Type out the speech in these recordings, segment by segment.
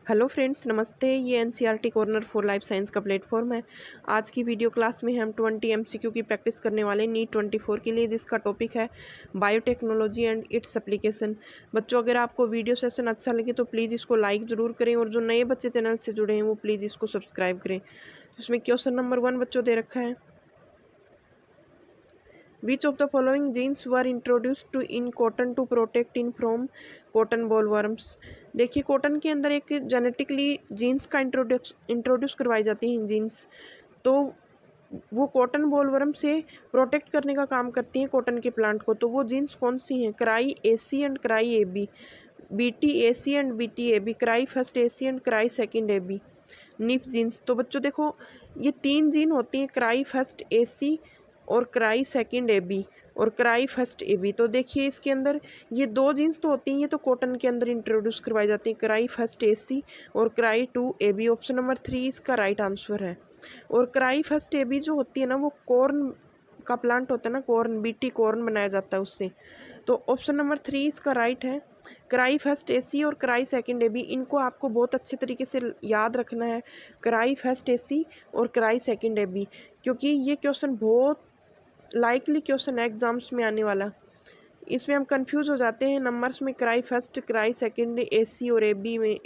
Hello friends, नमस्ते। ये NCERT corner for life science का प्लेटफॉर्म है। आज की वीडियो क्लास में हम 20 एमसीक्यू की प्रैक्टिस करने वाले नीट 24 के लिए, जिसका टॉपिक है बायोटेक्नोलॉजी एंड इट्स एप्लीकेशन। बच्चों, अगर आपको वीडियो सेशन अच्छा लगे तो प्लीज़ इसको लाइक ज़रूर करें, और जो नए बच्चे चैनल से जुड़े हैं वो प्लीज़ इसको सब्सक्राइब करें। इसमें क्वेश्चन नंबर 1 बच्चों दे रखा है, which of the following genes were introduced to in cotton to protect in from cotton bollworms. देखिए, कॉटन के अंदर एक जेनेटिकली जीन्स का इंट्रोड्यूस करवाई जाती हैं जीन्स, तो वो कॉटन बॉलवर्म से प्रोटेक्ट करने का काम करती हैं कॉटन के प्लांट को। तो वो जीन्स कौन सी हैं? Cry A C and cry A B, Bt A C and Bt A B, cry first A C and cry second A B, nif genes. तो बच्चों देखो, ये 3 जीन होती हैं, क्राई फर्स्ट ए सी और क्राई सेकंड ए बी और cry first A B. तो देखिए, इसके अंदर ये 2 जीन्स तो होती हैं, ये तो कॉटन के अंदर इंट्रोड्यूस करवाई जाती हैं, क्राई फर्स्ट ए सी और cry 2 A B. Option number 3 इसका राइट आंसर है। और क्राई फर्स्ट ए बी जो होती है ना, वो कॉर्न का प्लांट होता है ना, कॉर्न, बीटी कॉर्न बनाया जाता है उससे। तो ऑप्शन नंबर 3 इसका राइट है। क्राई फर्स्ट ए सी और क्राई सेकंड ए बी, इनको आपको बहुत अच्छे तरीके से याद रखना है, क्राई फर्स्ट ए सी और क्राई सेकंड ए बी, क्योंकि ये क्वेश्चन बहुत लाइकली क्वेश्चन है एग्जाम्स में आने वाला। इसमें हम कंफ्यूज हो जाते हैं नंबर्स में, क्राई फर्स्ट, क्राई सेकंड, ए सी और ए बी में।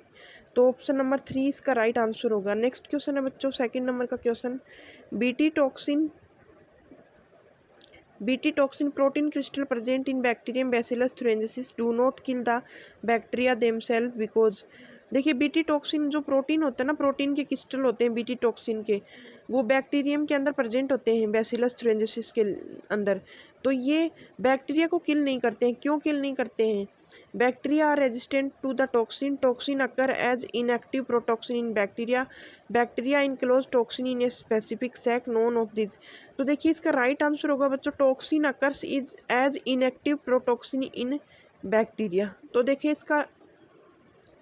तो ऑप्शन नंबर 3 इसका राइट आंसर होगा। नेक्स्ट क्वेश्चन है बच्चों, सेकंड नंबर का question, BT toxin protein crystal present in bacterium bacillus thuringiensis do not kill the bacteria themselves because। देखिए, BT toxin जो प्रोटीन होता है ना, प्रोटीन के क्रिस्टल होते हैं बीटी टॉक्सिन के, वो बैक्टीरियम के अंदर प्रेजेंट होते हैं, बैसिलस थुरिंजिएसिस के अंदर। तो ये बैक्टीरिया को किल नहीं करते हैं। क्यों किल नहीं करते हैं? Bacteria are resistant to the toxin, toxin occur as inactive protoxin in bacteria, bacteria enclose toxin in a specific sac known of this. तो देखिए, इसका राइट आंसर होगा बच्चों, toxin occurs is as inactive protoxin in bacteria. तो देखिए, इसका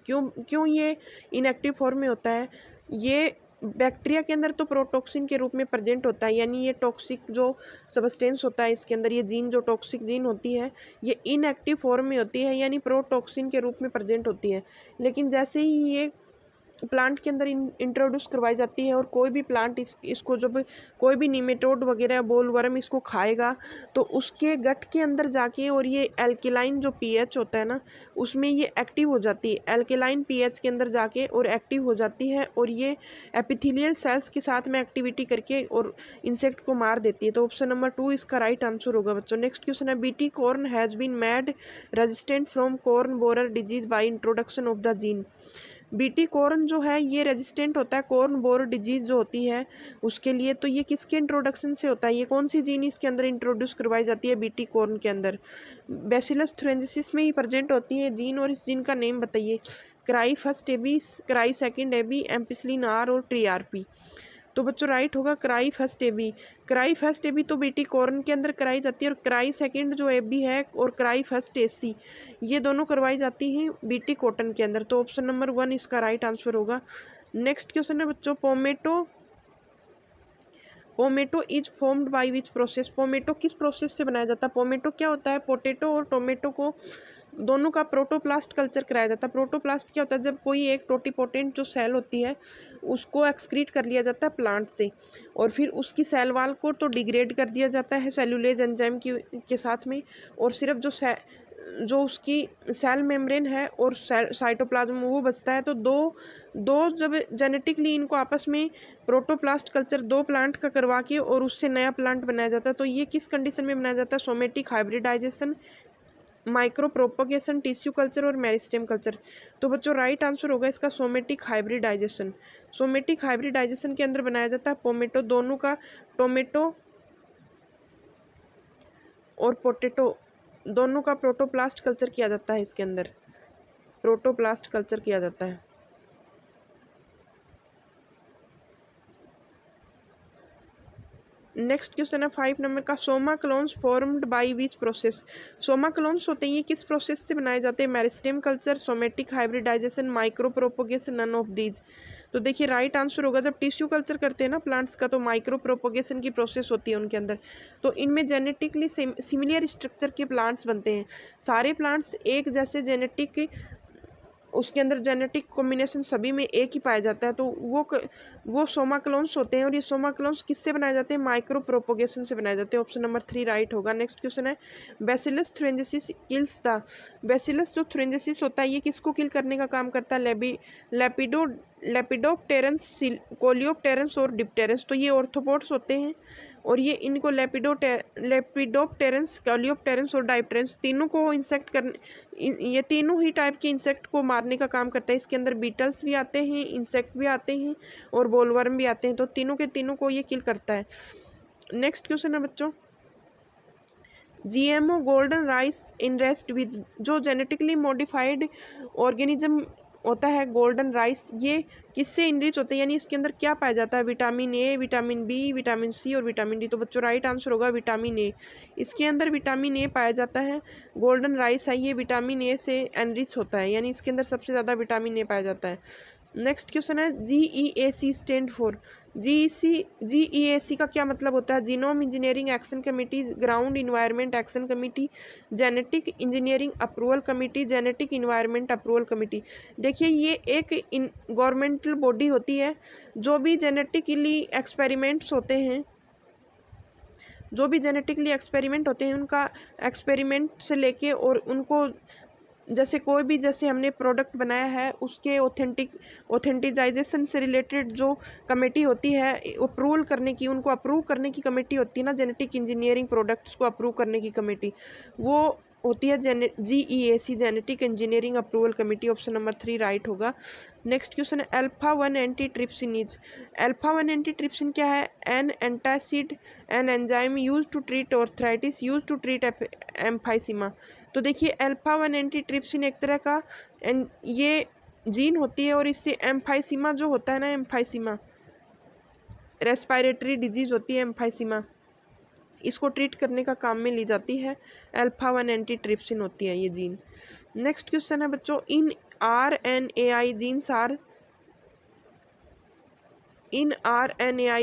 क्यों क्यों ये इनएक्टिव फॉर्म में होता है? ये बैक्टीरिया के अंदर तो प्रोटॉक्सिन के रूप में प्रेजेंट होता है, यानी ये टॉक्सिक जो सब्सटेंस होता है इसके अंदर, ये जीन जो टॉक्सिक जीन होती है, ये इनएक्टिव फॉर्म में होती है, यानी प्रोटॉक्सिन के रूप में प्रेजेंट होती है। लेकिन जैसे ही ये प्लांट के अंदर इंट्रोड्यूस करवाई जाती है, और कोई भी प्लांट इसको जब कोई भी निमेटोड वगैरह बोलवर्म इसको खाएगा, तो उसके गट के अंदर जाके, और ये एल्केलाइन जो पीएच होता है ना, उसमें ये एक्टिव हो जाती है, एल्केलाइन पीएच के अंदर जाके और एक्टिव हो जाती है, और ये एपिथेलियल सेल्स के साथ में एक्टिविटी करके और इंसेक्ट को मार देती है। तो ऑप्शन नंबर 2 इसका राइट आंसर होगा बच्चों। नेक्स्ट क्वेश्चन है, Bt corn has been made resistant from corn borer disease by introduction of the gene. Bt corn जो है ये रेजिस्टेंट होता है कॉर्न बोर डिजीज जो होती है उसके लिए। तो ये किसके इंट्रोडक्शन से होता है? ये कौन सी जीन इसके अंदर इंट्रोड्यूस करवाई जाती है बीटी कॉर्न के अंदर? बैसिलस थुरिंजिएसिस में ही प्रेजेंट होती है जीन, और इस जीन का नेम बताइए। Cry first A B, cry second A B, ampicillin R और TRP। तो बच्चों राइट होगा cry first A B. Cry first A B तो बीटी कॉर्न के अंदर कराई जाती है, और क्राई सेकंड जो ए बी है और क्राई फर्स्ट ए सी, ये दोनों करवाई जाती हैं बीटी कॉटन के अंदर। तो ऑप्शन नंबर 1 इसका राइट आंसर होगा। नेक्स्ट क्वेश्चन है बच्चों, pomato is formed by which process. Pomato किस प्रोसेस से बनाया जाता है? पोमेटो क्या होता है, पोटैटो और टोमेटो को दोनों का प्रोटोप्लास्ट कल्चर कराया जाता है। प्रोटोप्लास्ट क्या होता है? जब कोई एक टोटीपोटेंट जो सेल होती है उसको एक्सक्रीट कर लिया जाता है प्लांट से, और फिर उसकी सेल वाल को तो डिग्रेड कर दिया जाता है सेलुलेज एंजाइम के साथ में, और सिर्फ जो उसकी सेल मेम्ब्रेन है और साइटोप्लाज्म वो बचता है। तो दो जब जेनेटिकली इनको आपस में प्रोटोप्लास्ट कल्चर 2 प्लांट का करवा के और उससे नया प्लांट बनाया जाता है। तो ये किस कंडीशन में बनाया जाता है? Somatic hybridisation, micro propagation, tissue culture और मेरिस्टेम कल्चर। तो बच्चों राइट आंसर होगा इसका सोमेटिक हाइब्रिडाइजेशन। सोमेटिक हाइब्रिडाइजेशन के अंदर बनाया जाता है पोमेटो, दोनों का, टोमेटो और पोटैटो दोनों का प्रोटोप्लास्ट कल्चर किया जाता है, इसके अंदर प्रोटोप्लास्ट कल्चर किया जाता है। नेक्स्ट क्वेश्चन है 5 नंबर का, soma clones formed by which process. Soma clones होते हैं, ये किस प्रोसेस से बनाए जाते हैं? Meristem culture, somatic hybridisation, micro propagation, none of these. तो देखिए राइट आंसर होगा, जब टिश्यू कल्चर करते हैं ना प्लांट्स का, तो माइक्रो प्रोपोगेशन की प्रोसेस होती है उनके अंदर। तो इनमें जेनेटिकली सिमिलर स्ट्रक्चर के प्लांट्स बनते हैं। सारे प्लांट्स एक जैसे जेनेटिक उसके अंदर जेनेटिक कॉम्बिनेशन सभी में एक ही पाया जाता है, तो वो सोमा क्लोन्स होते हैं। और ये सोमा क्लोन्स किससे बनाए जाते हैं? माइक्रो प्रोपोगेशन से बनाए जाते हैं। ऑप्शन नंबर 3 राइट होगा। नेक्स्ट क्वेश्चन है, बैसिलस थ्रेंजिसिस किल्स द, बैसिलस जो थ्रेंजिसिस होता है ये किसको किल करने का काम करता है? लेपिडोप्टेरन्स, कोलियोप्टेरन्स और डिप्टेरन्स। तो ये ऑर्थोपोड्स होते हैं और ये इनको लेपिडोप्टेरन्स, कोलियोप्टेरन्स और डाइप्टेरन्स तीनों को इंसेक्ट करने, ये तीनों ही टाइप के इंसेक्ट को मारने का काम करता है। इसके अंदर बीटल्स भी आते हैं, इंसेक्ट भी आते हैं और बोलवर्म भी आते हैं, तो तीनों के तीनों को ये किल करता है। नेक्स्ट क्वेश्चन है बच्चों, GMO गोल्डन राइस इनरेस्ट विद, जो जेनेटिकली मॉडिफाइड ऑर्गेनिज्म होता है गोल्डन राइस, ये किससे इनरिच होते हैं, यानी इसके अंदर क्या पाया जाता है? Vitamin A, vitamin B, vitamin C और विटामिन डी। तो बच्चों राइट आंसर होगा विटामिन ए। इसके अंदर विटामिन ए पाया जाता है। गोल्डन राइस है ये विटामिन ए से एनरिच होता है, यानी इसके अंदर सबसे ज़्यादा विटामिन ए पाया जाता है। नेक्स्ट क्वेश्चन है, GEAC स्टैंड फॉर, GEAC का क्या मतलब होता है? Genome engineering action committee, ground environment action committee, genetic engineering approval committee, genetic environment approval committee. देखिए ये एक गवर्नमेंटल बॉडी होती है, जो भी जेनेटिकली एक्सपेरिमेंट्स होते हैं, जो भी जेनेटिकली एक्सपेरिमेंट होते हैं उनका एक्सपेरिमेंट से लेके और उनको जैसे कोई भी, जैसे हमने प्रोडक्ट बनाया है उसके ऑथेंटिजाइजेशन से रिलेटेड जो कमेटी होती है अप्रूवल करने की, उनको अप्रूव करने की कमेटी होती है ना, जेनेटिक इंजीनियरिंग प्रोडक्ट्स को अप्रूव करने की कमेटी, वो होती है GEAC, genetic engineering approval committee. Option number 3 right होगा। नेक्स्ट क्वेश्चन है, alpha one antitrypsin is, alpha one antitrypsin क्या है? An antacid, an enzyme use to treat arthritis, use to treat emphysema. तो देखिए अल्फा-1 एंटीट्रिप्सिन एक तरह का ये जीन होती है और इससे एम्फाइसीमा जो होता है ना, एम्फाइसीमा रेस्पिरेटरी डिजीज होती है एम्फाइसीमा, इसको ट्रीट करने का काम में ली जाती है। अल्फा-1 एंटीट्रिप्सिन होती है ये जीन। नेक्स्ट क्वेश्चन है बच्चों, in RNAi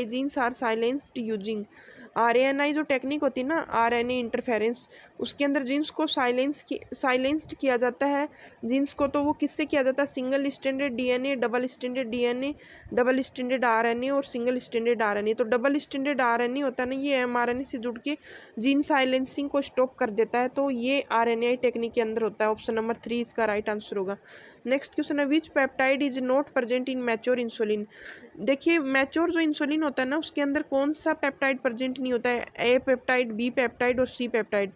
genes are silenced using, RNAi जो टेक्निक होती है ना, RNA इंटरफेरेंस, उसके अंदर जीन्स को साइलेंस्ड किया जाता है। जीन्स को तो वो किससे किया जाता है? Single standard DNA, double standard DNA, double standard RNA और सिंगल स्टैंडर्ड RNA। तो डबल स्टैंडर्ड RNA होता है ना, ये mRNA से जुड़ के जीन साइलेंसिंग को स्टॉप कर देता है, तो ये RNAi टेक्निक के अंदर होता है। ऑप्शन नंबर 3 इसका राइट आंसर होगा। नेक्स्ट क्वेश्चन है, which peptide is not present in mature insulin. देखिए मैच्योर जो इंसुलिन होता है ना, उसके अंदर कौन सा पेप्टाइड प्रेजेंट नहीं होता है? A पेप्टाइड, B पेप्टाइड और C पेप्टाइड।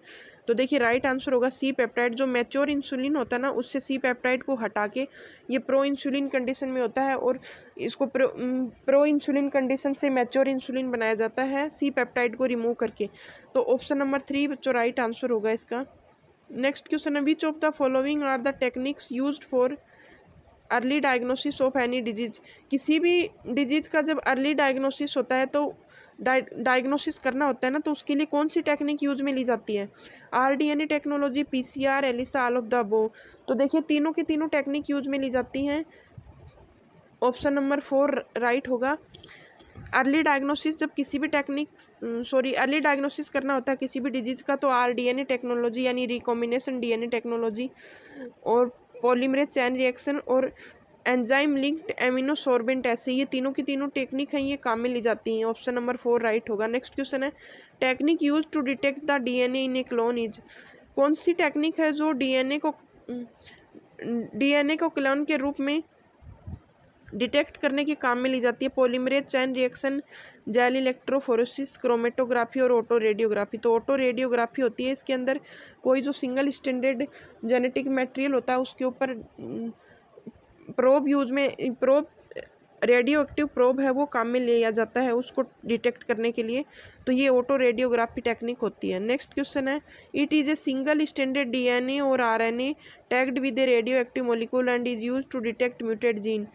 तो देखिए राइट आंसर होगा C पेप्टाइड। जो मैच्योर इंसुलिन होता है ना, उससे C पेप्टाइड को हटा के ये प्रो इंसुलिन कंडीशन में होता है और इसको प्रो इंसुलिन कंडीशन से मैच्योर इंसुलिन बनाया जाता है C पेप्टाइड को रिमूव करके। तो ऑप्शन नंबर 3 बच्चों राइट आंसर होगा इसका। नेक्स्ट क्वेश्चन है, which of the following are the techniques used for early diagnosis of any disease. किसी भी डिजीज का जब अर्ली डायग्नोसिस होता है तो डायग्नोसिस करना होता है ना, तो उसके लिए कौन सी टेक्निक यूज में ली जाती है? RDNA technology, PCR, ELISA, all of the above. तो देखिए तीनों की तीनों टेक्निक यूज में ली जाती हैं। ऑप्शन नंबर 4 राइट होगा। अर्ली डायग्नोसिस जब किसी भी अर्ली डायग्नोसिस करना होता है किसी भी डिजीज का, तो RDNA टेक्नोलॉजी यानी रिकॉम्बिनेशन DNA टेक्नोलॉजी और पॉलीमरेज चैन रिएक्शन और एंजाइम लिंक्ड एमिनोसॉर्बेंट, ऐसे ये तीनों की तीनों टेक्निक हैं, ये काम में ली जाती हैं। ऑप्शन नंबर 4 राइट होगा। नेक्स्ट क्वेश्चन है, technique use to detect the DNA in a clone is. कौन सी टेक्निक है जो DNA को क्लोन के रूप में डिटेक्ट करने के काम में ली जाती है? Polymerase chain reaction, gel electrophoresis, chromatography और ऑटो रेडियोग्राफी। तो ऑटो रेडियोग्राफी होती है, इसके अंदर कोई जो सिंगल स्टैंडर्ड जेनेटिक मटेरियल होता है उसके ऊपर प्रोब रेडियो एक्टिव प्रोब है वो काम में लिया जाता है उसको डिटेक्ट करने के लिए, तो ये ऑटो रेडियोग्राफी टेक्निक होती है। नेक्स्ट क्वेश्चन है, it is a single standard DNA और RNA tagged with a radio active molecule and is use to detect muted gene.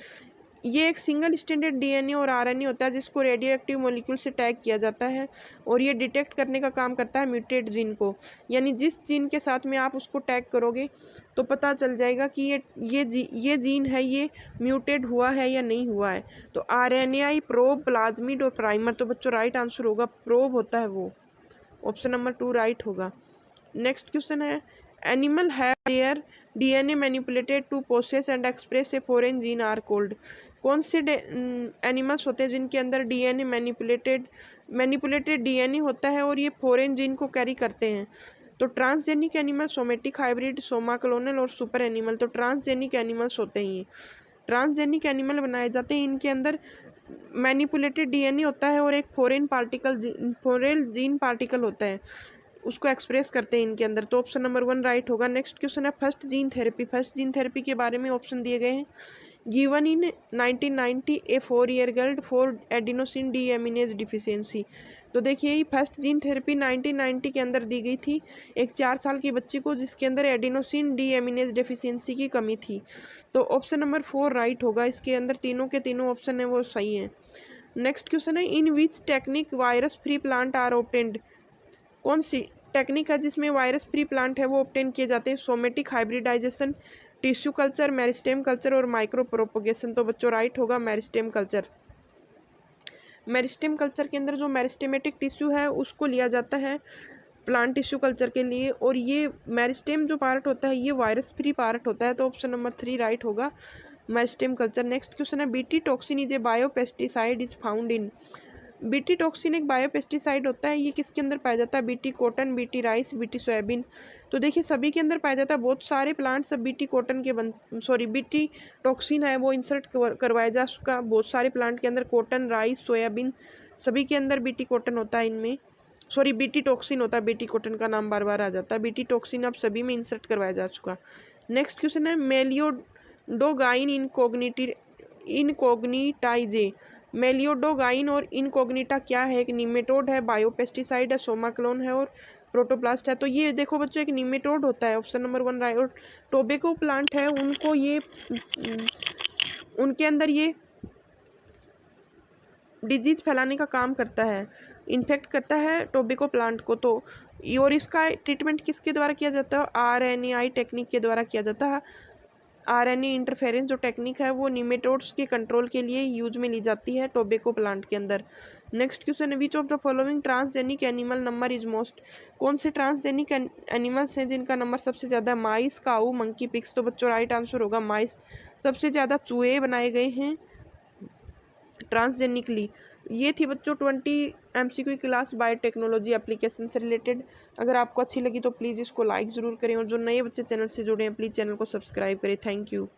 ये एक सिंगल स्टैंडर्ड DNA और RNA होता है जिसको रेडियो एक्टिव मोलिक्यूल से टैग किया जाता है और ये डिटेक्ट करने का काम करता है म्यूटेड जीन को, यानी जिस जीन के साथ में आप उसको टैग करोगे तो पता चल जाएगा कि ये जीन है, ये म्यूटेड हुआ है या नहीं हुआ है। तो RNAi, प्रोब, प्लाज्मिड और प्राइमर। तो बच्चों राइट आंसर होगा प्रोब होता है वो। ऑप्शन नंबर 2 राइट होगा। नेक्स्ट क्वेश्चन है, animal have their DNA manipulated to process and express a foreign gene are called. कौन से एनिमल्स होते हैं जिनके अंदर डीएनए मैनिपुलेटेड डीएनए होता है और ये फॉरेन जीन को कैरी करते हैं? तो transgenic animal, somatic hybrid, Soma clonal और सुपर एनिमल। तो ट्रांसजेनिक एनिमल्स होते हैं ये। ट्रांसजेनिक एनिमल बनाए जाते हैं, इनके अंदर मैनिपुलेटेड डीएनए होता है और एक फॉरेन जीन पार्टिकल होता है, उसको एक्सप्रेस करते हैं इनके अंदर। तो ऑप्शन नंबर 1 राइट होगा। नेक्स्ट क्वेश्चन है first gene therapy. First gene therapy के बारे में ऑप्शन दिए गए हैं। Given in 1990 A 4 year girl for adenosine deaminase deficiency. तो देखिए फर्स्ट जीन थेरेपी 1990 के अंदर दी गई थी एक 4 साल की बच्ची को जिसके अंदर एडिनोसिन डीएमिनेज डेफिशिएंसी की कमी थी। तो ऑप्शन नंबर 4 राइट होगा। इसके अंदर तीनों के तीनों ऑप्शन है वो सही है। नेक्स्ट क्वेश्चन है in which technique virus free plant are obtained. कौन सी टेक्निक है जिसमें वायरस फ्री प्लांट है वो ऑब्टेन किए जाते हैं? Somatic hybridization, tissue culture, meristem culture और माइक्रो प्रोपोगेशन। तो बच्चों राइट होगा मेरिस्टेम कल्चर। मेरिस्टेम कल्चर के अंदर जो मेरिस्टेमेटिक टिश्यू है उसको लिया जाता है प्लांट टिश्यू कल्चर के लिए, और ये मेरिस्टेम जो पार्ट होता है ये वायरस फ्री पार्ट होता है। तो ऑप्शन नंबर 3 राइट होगा मेरिस्टेम कल्चर। नेक्स्ट क्वेश्चन है BT toxin is a biopesticide is found in. BT toxin एक बायोपेस्टिसाइड होता है, ये किसके अंदर पाया जाता है? BT cotton, BT rice, BT soybean. तो देखिए सभी के अंदर पाया जाता है। बहुत सारे प्लांट सब बीटी कॉटन के बीटी टॉक्सिन है वो इंसर्ट करवाया जा चुका बहुत सारे प्लांट के अंदर। कॉटन, राइस, सोयाबीन सभी के अंदर बीटी कॉटन होता है, इनमें बीटी टॉक्सिन होता है। बीटी कॉटन का नाम बार बार आ जाता है। बीटी टॉक्सिन अब सभी में इंसर्ट करवाया जा चुका। नेक्स्ट क्वेश्चन है मेलियोडोगाइन इनकोग्निटाइजे। मेलियोडोगाइन और इनकोग्निटा क्या है? एक निमेटोड है, बायोपेस्टिसाइड है, सोमाक्लोन है और प्रोटोप्लास्ट है। तो ये देखो बच्चों एक निमेटोड होता है, ऑप्शन नंबर 1 राइट। और टोबैको प्लांट है उनको ये उनके अंदर ये डिजीज फैलाने का काम करता है, इन्फेक्ट करता है टोबैको प्लांट को। तो और इसका ट्रीटमेंट किसके द्वारा किया जाता है? RNAi टेक्निक के द्वारा किया जाता है। RNA इंटरफेरेंस जो टेक्निक है वो निमेटोड्स के कंट्रोल के लिए यूज में ली जाती है टोबैको प्लांट के अंदर। नेक्स्ट क्वेश्चन है which of the following transgenic animal number is most. कौन से ट्रांसजेनिक एनिमल्स हैं जिनका नंबर सबसे ज़्यादा? माइस, काऊ, मंकी, पिग्स। तो बच्चों राइट आंसर होगा माइस। सबसे ज़्यादा चूहे बनाए गए हैं ट्रांसजेनिकली। ये थी बच्चों 20 MCQ क्लास बायोटेक्नोलॉजी एप्लीकेशन से रिलेटेड। अगर आपको अच्छी लगी तो प्लीज़ इसको लाइक ज़रूर करें और जो नए बच्चे चैनल से जुड़े हैं प्लीज़ चैनल को सब्सक्राइब करें। Thank you.